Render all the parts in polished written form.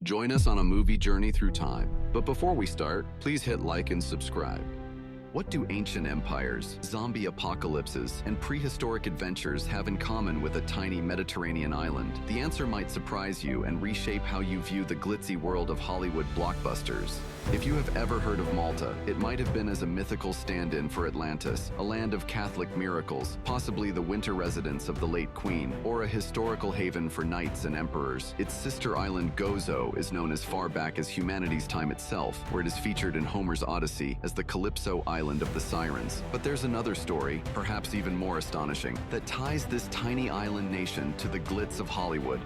Join us on a movie journey through time. But before we start, please hit like and subscribe. What do ancient empires, zombie apocalypses, and prehistoric adventures have in common with a tiny Mediterranean island? The answer might surprise you and reshape how you view the glitzy world of Hollywood blockbusters. If you have ever heard of Malta, it might have been as a mythical stand-in for Atlantis, a land of Catholic miracles, possibly the winter residence of the late Queen, or a historical haven for knights and emperors. Its sister island Gozo is known as far back as humanity's time itself, where it is featured in Homer's Odyssey as the Calypso Island of the Sirens. But there's another story, perhaps even more astonishing, that ties this tiny island nation to the glitz of Hollywood.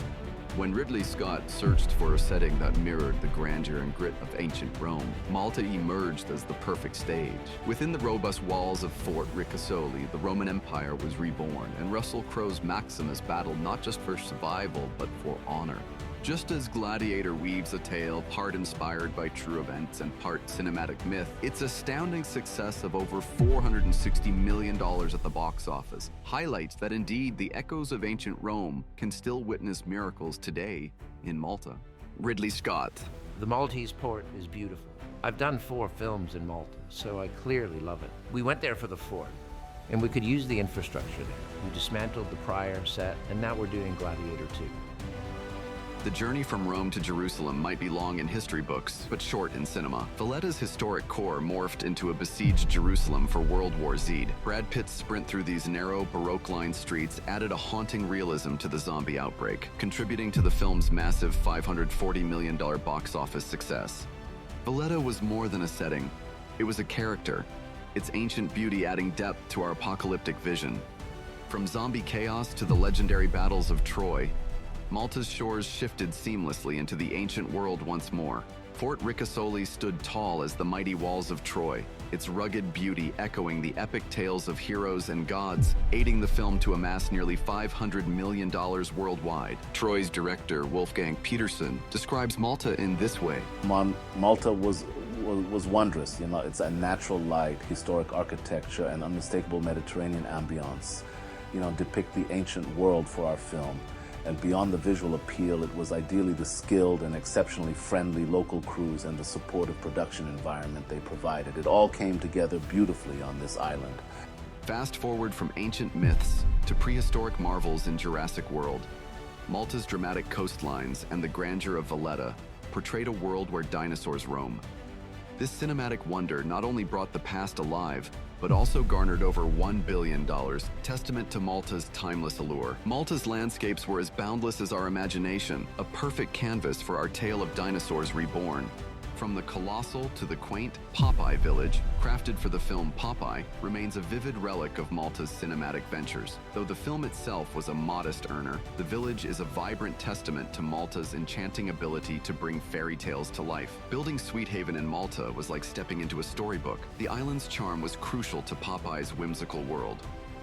When Ridley Scott searched for a setting that mirrored the grandeur and grit of ancient Rome, Malta emerged as the perfect stage. Within the robust walls of Fort Ricasoli, the Roman Empire was reborn, and Russell Crowe's Maximus battled not just for survival, but for honor. Just as Gladiator weaves a tale part inspired by true events and part cinematic myth, its astounding success of over $460 million at the box office highlights that indeed the echoes of ancient Rome can still witness miracles today in Malta. Ridley Scott. The Maltese port is beautiful. I've done 4 films in Malta, so I clearly love it. We went there for the fort, and we could use the infrastructure there. We dismantled the prior set, and now we're doing Gladiator 2. The journey from Rome to Jerusalem might be long in history books, but short in cinema. Valletta's historic core morphed into a besieged Jerusalem for World War Z. Brad Pitt's sprint through these narrow, Baroque-lined streets added a haunting realism to the zombie outbreak, contributing to the film's massive $540 million box office success. Valletta was more than a setting. It was a character, its ancient beauty adding depth to our apocalyptic vision. From zombie chaos to the legendary battles of Troy, Malta's shores shifted seamlessly into the ancient world once more. Fort Ricasoli stood tall as the mighty walls of Troy, its rugged beauty echoing the epic tales of heroes and gods, aiding the film to amass nearly $500 million worldwide. Troy's director, Wolfgang Petersen, describes Malta in this way. Malta was wondrous. You know, it's a natural light, historic architecture, and unmistakable Mediterranean ambiance, depict the ancient world for our film. And beyond the visual appeal, it was ideally the skilled and exceptionally friendly local crews and the supportive production environment they provided. It all came together beautifully on this island. Fast forward from ancient myths to prehistoric marvels in Jurassic World. Malta's dramatic coastlines and the grandeur of Valletta portrayed a world where dinosaurs roam. This cinematic wonder not only brought the past alive, but also garnered over $1 billion, testament to Malta's timeless allure. Malta's landscapes were as boundless as our imagination, a perfect canvas for our tale of dinosaurs reborn. From the colossal to the quaint, Popeye Village, crafted for the film Popeye, remains a vivid relic of Malta's cinematic ventures. Though the film itself was a modest earner, the village is a vibrant testament to Malta's enchanting ability to bring fairy tales to life. Building Sweet Haven in Malta was like stepping into a storybook. The island's charm was crucial to Popeye's whimsical world.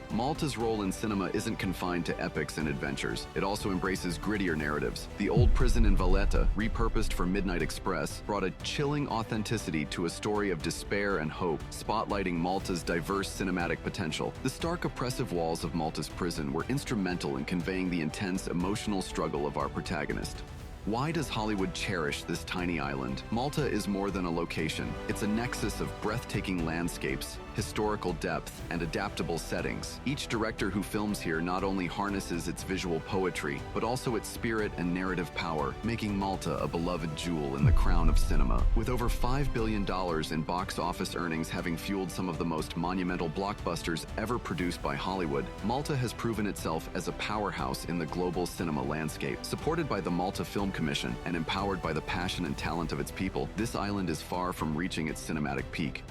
Malta's role in cinema isn't confined to epics and adventures. It also embraces grittier narratives. The old prison in Valletta, repurposed for Midnight Express, brought a chilling authenticity to a story of despair and hope, spotlighting Malta's diverse cinematic potential. The stark, oppressive walls of Malta's prison were instrumental in conveying the intense emotional struggle of our protagonist. Why does Hollywood cherish this tiny island? Malta is more than a location. It's a nexus of breathtaking landscapes, historical depth, and adaptable settings. Each director who films here not only harnesses its visual poetry, but also its spirit and narrative power, making Malta a beloved jewel in the crown of cinema. With over $5 billion in box office earnings having fueled some of the most monumental blockbusters ever produced by Hollywood, Malta has proven itself as a powerhouse in the global cinema landscape. Supported by the Malta Film Commission and empowered by the passion and talent of its people, this island is far from reaching its cinematic peak.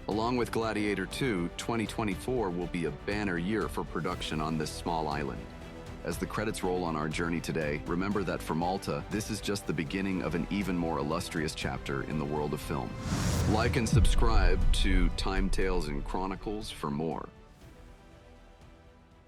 Along with Gladiator 2, 2024 will be a banner year for production on this small island. As the credits roll on our journey today, remember that for Malta, this is just the beginning of an even more illustrious chapter in the world of film. Like and subscribe to Time Tales and Chronicles for more.